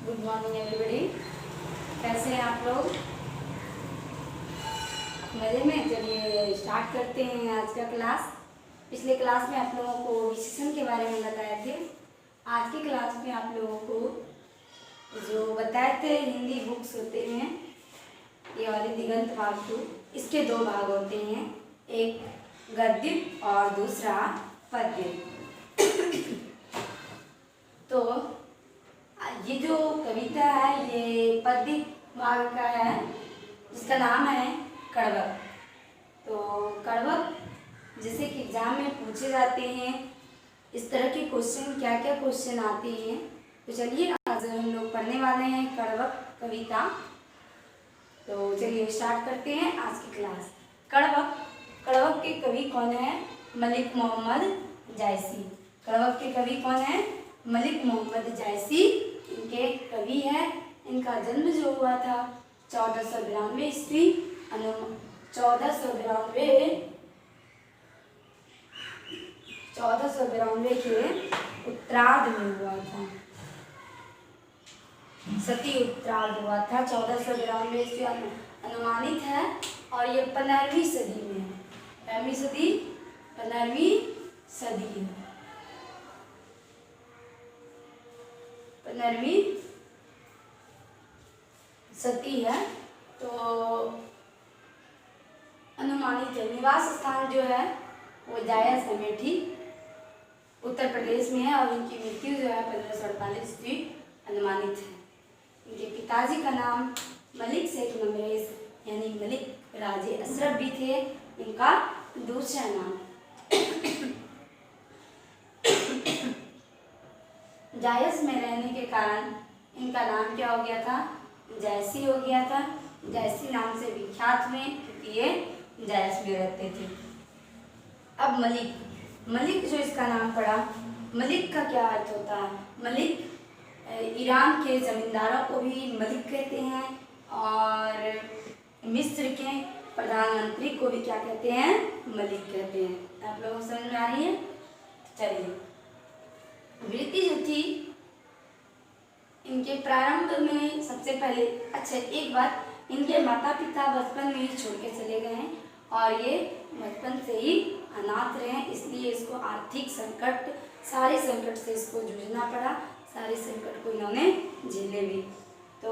Good morning everybody. कैसे हैं आप लोग? मज़े में? चलिए स्टार्ट करते हैं आज का क्लास। पिछले क्लास में आप लोगों को विशेषण के बारे में बताए थे। आज की क्लास में आप लोगों को जो बताए थे हिंदी बुक्स होते हैं, ये वाले दिगंत फालतू, इसके दो भाग होते हैं, एक गद्य और दूसरा पद्य। तो ये जो कविता है ये पद्य भाग का है, जिसका नाम है कड़वक। तो कड़वक जैसे कि एग्जाम में पूछे जाते हैं, इस तरह के क्वेश्चन क्या क्या क्वेश्चन आते हैं। तो चलिए आज हम लोग पढ़ने वाले हैं कड़वक कविता। तो चलिए स्टार्ट करते हैं आज की क्लास। कड़वक के कवि कौन है? मलिक मोहम्मद जायसी। कड़वक के कवि कौन है? मलिक मोहम्मद जायसी इनके कवि है। इनका जन्म जो हुआ था 1492 ईस्वी 1492 के उत्तरार्ध में हुआ था। सती उत्तरार्ध हुआ था 1492 ईस्वी अनुमानित है, और ये 15वीं सदी में है। 15वीं सदी है। 15वीं सदी है। तो अनुमानित है। निवास स्थान जो है वो जायस अमेठी उत्तर प्रदेश में है, और इनकी मृत्यु जो है 1548 ईस्वी अनुमानित है। इनके पिताजी का नाम मलिक शेख नमरेज यानी मलिक राजे अशरफ भी थे। इनका दूसरा नाम जायस में रहने के कारण इनका नाम क्या हो गया था? जायसी हो गया था। जायसी नाम से विख्यात हुए क्योंकि ये जायस में रहते थे। अब मलिक जो इसका नाम पड़ा, मलिक का क्या अर्थ होता है? मलिक ईरान के जमींदारों को भी मलिक कहते हैं, और मिस्र के प्रधानमंत्री को भी क्या कहते हैं? मलिक कहते हैं। आप लोगों को समझ में आ रही है? चलिए, वृत्ति जो थी इनके प्रारंभ में सबसे पहले, अच्छा एक बात, इनके माता पिता बचपन में ही छोड़ के चले गए हैं, और ये बचपन से ही अनाथ रहे, इसलिए इसको आर्थिक संकट, सारे संकट से इसको जूझना पड़ा। सारे संकट को इन्होंने झेले भी। तो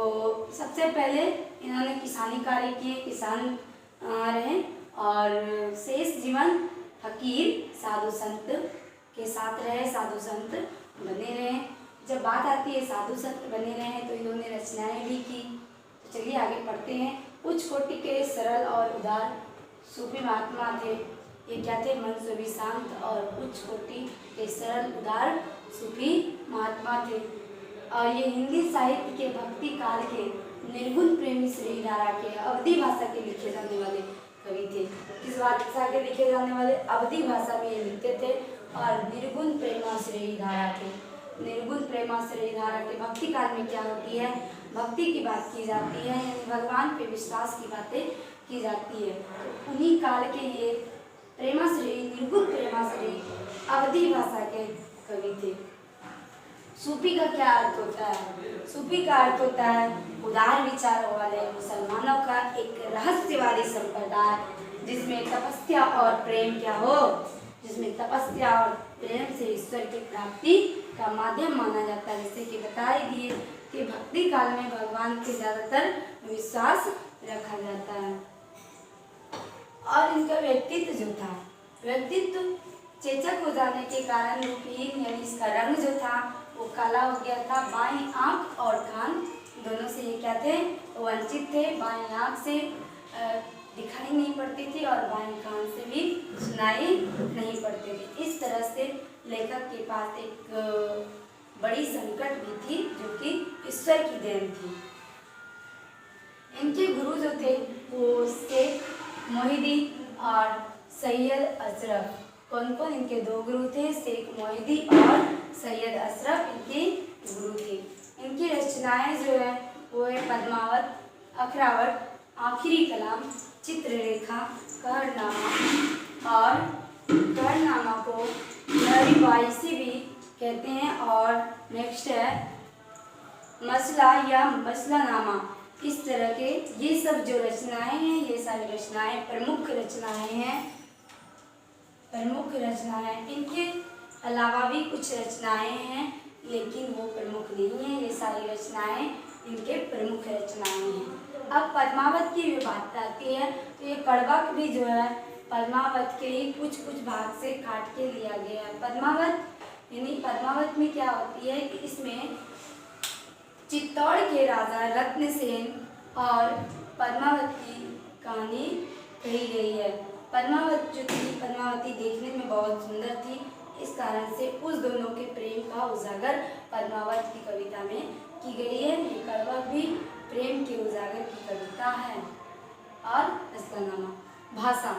सबसे पहले इन्होंने किसानी कार्य किए, किसान रहे, और शेष जीवन फकीर साधु संत के साथ रहे, साधु संत बने रहे। जब बात आती है साधु संत बने रहे हैं तो इन्होंने रचनाएं भी की। तो चलिए आगे पढ़ते हैं। उच्च कोटि के सरल और उदार सूफी महात्मा थे। ये क्या थे? मन से भी शांत और उच्च कोटि के सरल उदार सूफी महात्मा थे, और ये हिंदी साहित्य के भक्ति काल के निर्गुण प्रेमी श्रेणी धारा के अवधी भाषा के लिखे जाने वाले कवि थे। किस भाषा के लिखे जाने वाले? अवधी भाषा में ये लिखते थे, और निर्गुण प्रेमा श्रेणी धारा के, निर्गुण प्रेमा श्रेणी धारा के भक्ति काल में क्या होती है? भक्ति की बात की जाती है, यानी भगवान पे विश्वास की बातें की जाती है। तो उन्हीं काल के ये प्रेमा श्रेणी, निर्गुण प्रेमा श्रेणी अवधी भाषा के कवि थे। सूफी का क्या अर्थ होता है? सूफी का अर्थ होता है उदार विचारों वाले मुसलमानों का एक रहस्यवादी संप्रदाय, जिसमें तपस्या और प्रेम क्या हो? जिसमें तपस्या और प्रेम से ईश्वर की प्राप्ति का माध्यम माना जाता है। जैसे कि बता ही दिए कि भक्ति काल में भगवान के ज्यादातर विश्वास रखा जाता है। और इनका व्यक्तित्व जो था, व्यक्तित्व चेचक हो जाने के कारण रूपहीन, यानी इसका रंग जो था वो काला हो गया था। बाईं आंख और कान दोनों से ये क्या थे? वंचित थे। बाईं आंख से दिखाई नहीं पड़ती थी, और बाईं कान से भी सुनाई नहीं पड़ती थी। इस तरह से लेखक के पास एक बड़ी संकट भी थी, जो कि ईश्वर की देन थी। इनके गुरु जो थे वो शेख मोहिउद्दीन और सैयद अशरफ। कौन कौन इनके दो गुरु थे? शेख मोहिउद्दीन और सैयद अशरफ इनके गुरु थे। इनकी रचनाएं जो है वो है पद्मावत, अखरावट, आखिरी कलाम, चित्ररेखा, कहरनामा, और कहरनामा को लहरी वायसी भी कहते हैं। और नेक्स्ट है मसला या मसलानामा, इस तरह के ये सब जो रचनाएं हैं, ये सारी रचनाएं प्रमुख रचनाएं हैं। प्रमुख रचनाएं, इनके अलावा भी कुछ रचनाएं हैं लेकिन वो प्रमुख नहीं है। ये सारी रचनाएं इनके प्रमुख रचनाएं हैं। अब पद्मावत की भी बात आती है तो ये कड़वक भी जो है पद्मावत के ही कुछ कुछ भाग से काट के लिया गया है। पद्मावत यानी पद्मावत में क्या होती है कि इसमें चित्तौड़ के राजा रत्नसेन और पद्मावत की कहानी कही गई है। पद्मावत जो थी, पद्मावती देखने में बहुत सुंदर थी, इस कारण से उस दोनों के प्रेम का उजागर पद्मावत की कविता में की गई है। ये कड़वक भी प्रेम के उजागर की कविता है। और मसलानामा, भाषा,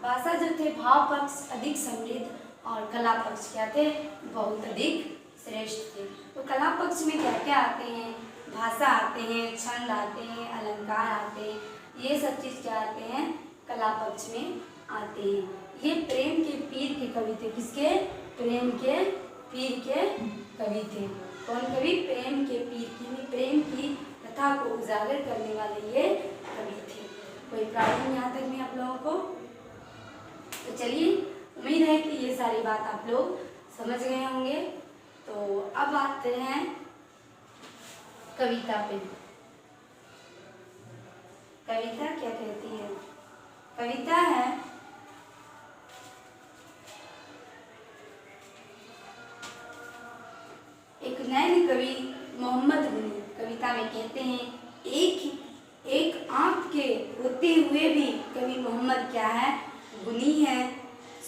भाषा जो थे भाव पक्ष अधिक समृद्ध और कला पक्ष क्या थे, बहुत अधिक श्रेष्ठ थे। तो कला पक्ष में क्या क्या आते हैं, भाषा आते हैं, छंद आते हैं, अलंकार आते हैं, ये सब चीज़ क्या आते हैं, कला पक्ष में आते हैं। ये प्रेम के पीर के कवि थे। किसके? प्रेम के पीर के कवि थे। कौन कवि? प्रेम के पीर की, प्रेम की कथा को उजागर करने वाले ये कवि थे। कोई प्रॉब्लम यहाँ तक में आप लोगों को? तो चलिए, उम्मीद है कि ये सारी बात आप लोग समझ गए होंगे। तो अब आते हैं कविता पे। कविता क्या कहती है? कविता है एक नैन कवि मोहम्मद गुनी कविता में कहते हैं, एक आंख के होते हुए भी कवि मोहम्मद क्या है? गुनी है।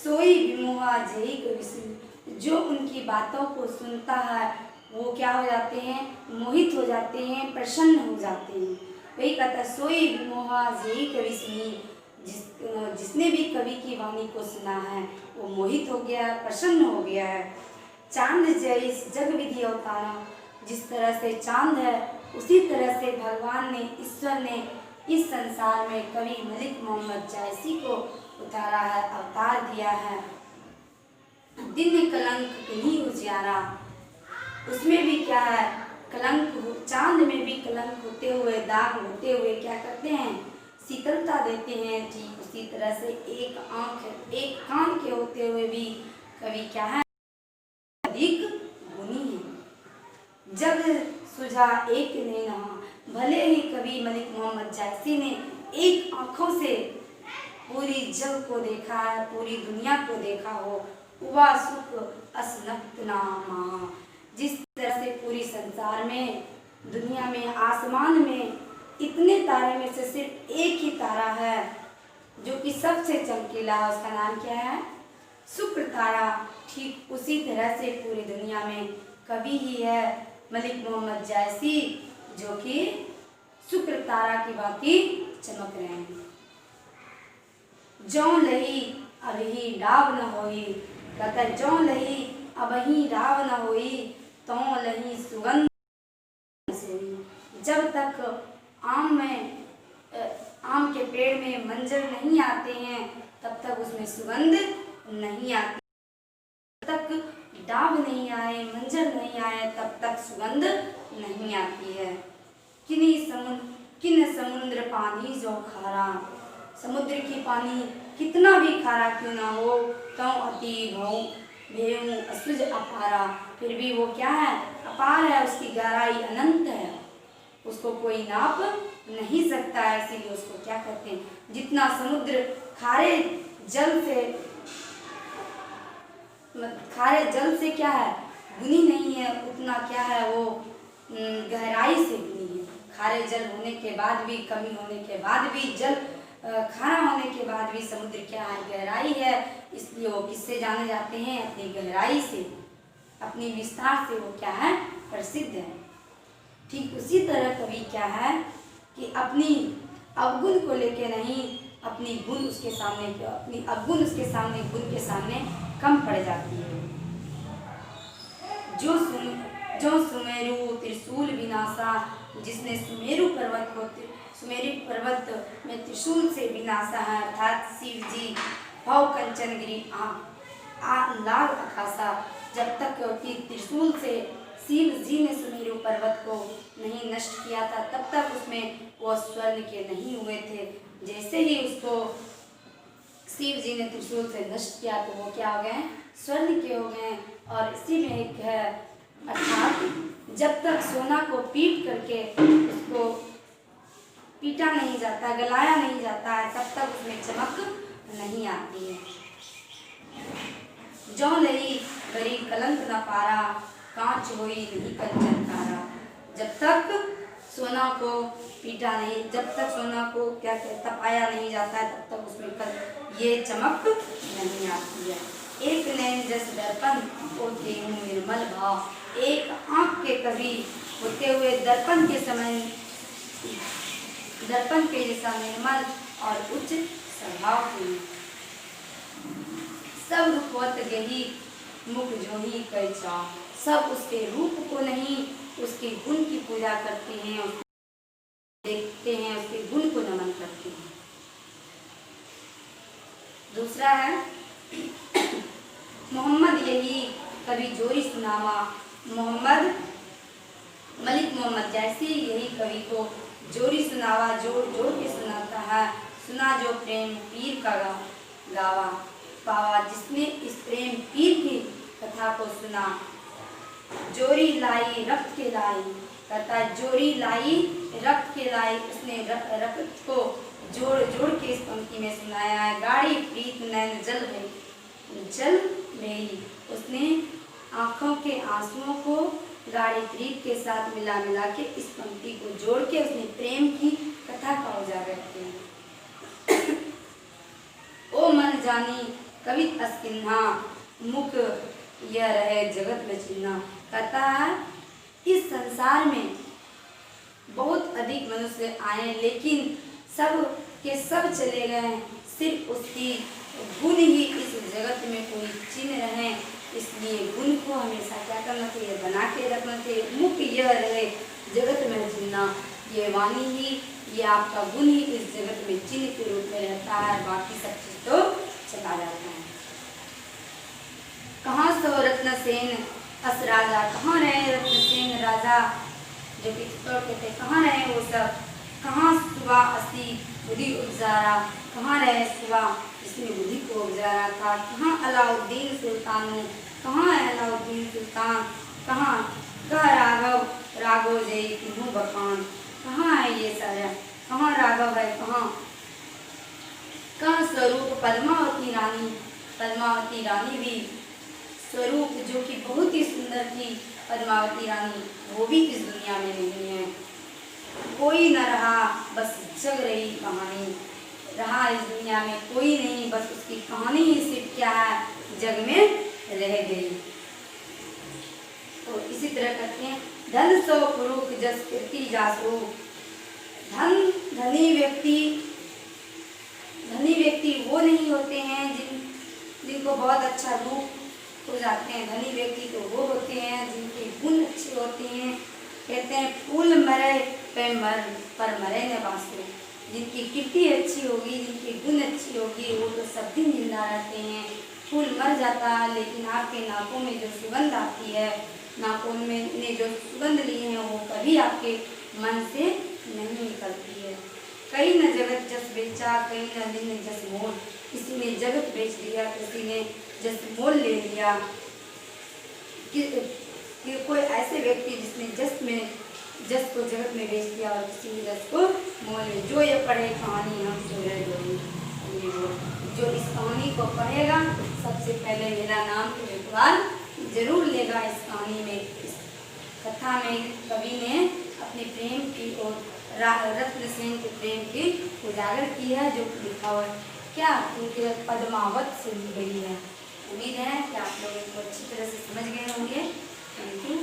सोई विमोहा जही कवि सुन, जो उनकी बातों को सुनता है वो क्या हो जाते हैं? मोहित हो जाते हैं, प्रसन्न हो जाते हैं। वही कहता, सोई विमोहा जही कवि सुनी, जिसने भी कवि की वाणी को सुना है वो मोहित हो गया, प्रसन्न हो गया है। चांद जैस जग विधि अवतारा, जिस तरह से चांद है उसी तरह से भगवान ने, ईश्वर ने इस संसार में कवि मलिक मोहम्मद जायसी को उतारा है, अवतार दिया है। दिन कलंक कहीं उजियारा, उसमें भी क्या है? कलंक, चांद में भी कलंक होते हुए, दाग होते हुए क्या करते हैं? शीतलता देते हैं। ठीक उसी तरह से एक आंख, एक कान के होते हुए भी कवि क्या है? अधिक गुणी है। जब सुझा एक नैना, भले ही कवि मलिक मोहम्मद जायसी ने एक आंखों से पूरी जग को देखा है, पूरी दुनिया को देखा हो, हुआ सुख असनक्तनामा, जिस तरह से पूरी संसार में, दुनिया में, आसमान में इतने तारे में से सिर्फ एक ही तारा है जो कि सबसे चमकीला, उसका नाम क्या है? शुक्र तारा। ठीक उसी तरह से पूरी दुनिया में कवि ही है मलिक मोहम्मद जायसी, जो कि शुक्र तारा की भांति चमक रहे हैं। जौ लही अबही डाव न होई, कहता है जौ लही अबही डाव न होई, तो लही सुगंध सोई। जब तक आम के पेड़ में मंजर नहीं आते हैं तब तक उसमें सुगंध नहीं आती। जब तक डाब नहीं आए, मंजर नहीं आए, तब तक सुगंध नहीं आती है। किन समुद्र पानी जो खारा, समुद्र की पानी कितना भी खारा क्यों ना हो, तो अति भेऊ असुज अपारा, फिर भी वो क्या है? अपार है, उसकी गहराई अनंत है, उसको कोई नाप नहीं सकता है। इसीलिए उसको क्या कहते हैं? जितना समुद्र खारे जल से क्या है? गुनी नहीं है, उतना क्या है? वो गहराई से गुनी है। खारे जल होने के बाद भी, कमी होने के बाद भी, जल खारा होने के बाद भी समुद्र क्या है? गहराई है। इसलिए वो किससे जाने जाते हैं? अपनी गहराई से, अपनी विस्तार से वो क्या है? प्रसिद्ध है। ठीक उसी तरह कवि क्या है कि अपनी अवगुण को लेके नहीं, अपनी गुण उसके सामने, अपनी अवगुण उसके सामने, गुण के सामने कम पड़ जाती है। जो सुमेरु त्रिशूल विनाशा, जिसने सुमेरु पर्वत में त्रिशूल से विनाशा है, अर्थात शिव जी भव कंचन गिरी लाल आकाशा, जब तक कि त्रिशूल से शिव जी ने सुमेरु पर्वत पर्वत को नहीं नष्ट किया था तब तक उसमें वो स्वर्ण के नहीं हुए थे। जैसे ही उसको शिव जी ने त्रिशूल से नष्ट किया तो वो क्या हो गए, स्वर्ण के हो गए। और इसी में एक है, अर्थात जब तक सोना को पीट करके उसको पीटा नहीं जाता, गलाया नहीं जाता है, तब तक उसमें चमक नहीं आती है। जौ लई गरी कलंक न पारा, कांच होई नहीं कंचन तारा। जब तक सोना को पीटा नहीं, जब तक सोना को क्या तपाया नहीं जाता है तब तक उसमें ये चमक नहीं आती है। एक नैन जस दर्पण होते हूँ निर्मल भाव, एक आँख के कभी होते हुए दर्पण के समय, दर्पण के जैसा निर्मल और उच्च स्वभाव की। सब रूपवत गही मुख जोही कैचा, सब उसके रूप को नहीं उसके गुण की पूजा करते हैं, देखते हैं, उसके गुण को नमन करते हैं। दूसरा है मोहम्मद यही कभी जोरी सुनावा, मोहम्मद मलिक मोहम्मद जैसे यही कवि को जोरी सुनावा, जोड़ जोड़ के सुनाता है। सुना जो प्रेम पीर का गावा पावा, जिसने इस प्रेम पीर की कथा को सुना। जोरी लाई रक्त के लाई, कहता है जोरी लाई रक्त के लाई, उसने रक्त को जोड़ जोड़ के इस पंक्ति में सुनाया है। गाड़ी प्रीत नैन जल गई, उसने आंखों के आंसुओं को गाढ़ी प्रीत के साथ मिला मिला के इस पंक्ति को जोड़ के उसने प्रेम की कथा का उजागर किया। ओ मन जानी कवि अस्किन्हा, मुख यह रहे जगत में चिन्हा। कहता है इस संसार में बहुत अधिक मनुष्य आए लेकिन सब के सब चले गए, सिर्फ उसकी गुण ही इस जगत में कोई चिन्ह रहे। इसलिए गुण को हमेशा क्या करना चाहिए, बना के रखना चाहिए। मुख यह रहे जगत में चिन्ह, ये वाणी ही, ये आपका गुण ही इस जगत में चिन्ह के रूप में रहता है, बाकी सब चीज तो चला जाता है। कहाँ सो रत्न सेन अस राजा, कहाँ रहे रत्न सेन राजा, जो कि कहते कहाँ रहे वो सब। कहाँ सुबह असी बुद्धि उपजारा, कहाँ रहे सुबह जिसने बुद्धि को उपजारा था। कहाँ अलाउद्दीन सुल्तान, कहाँ है अलाउद्दीन सुल्तान, कहाँ कह राघव राघव जय किन्हू बखान, कहाँ है ये सारा, कहाँ राघव है, कहाँ स्वरूप पद्मावती रानी, पद्मावती रानी भी स्वरूप जो कि बहुत ही सुंदर थी पद्मावती रानी, वो भी इस दुनिया में नहीं है। कोई न रहा बस जग रही कहानी, रहा इस दुनिया में कोई नहीं, बस उसकी कहानी ही सिर्फ क्या है, जग में रह गई। तो इसी तरह करते हैं धन सो पुरुष जस कीर्ति जासो। धन धनी व्यक्ति वो नहीं होते हैं जिनको बहुत अच्छा रूप हो जाते हैं। धनी व्यक्ति तो वो होते हैं जिनके गुण अच्छे होते हैं। कहते हैं फूल मरे पर मरे न बासो, जिनकी कीर्ति अच्छी होगी, जिनकी गुण अच्छी होगी, वो तो सब दिन जिंदा रहते हैं। फूल मर जाता है लेकिन आपके नाकों में जो सुगंध आती है, नाकों में ने जो सुगंध ली है वो कभी आपके मन से नहीं निकलती है। कई न जगत जस बेचा, कई न दिन जस मोल, किसी ने जगत बेच दिया, किसी ने जस मोल ले लिया। कि कोई ऐसे व्यक्ति जिसने जस को जगत में बेच दिया और किसी ने जस को मोल ले। जो ये पढ़े कहानी हम जो इस कहानी को पढ़ेगा सबसे पहले मेरा नाम तो एक बार जरूर लेगा। इस कहानी में, इस कथा में कवि ने अपने प्रेम की और रत्नसेन के प्रेम की उजागर की है, जो लिखा हुआ क्या उनके पद्मावत से ली गई है। उम्मीद है कि आप लोग इसको अच्छी तरह से समझ गए होंगे। Thank you.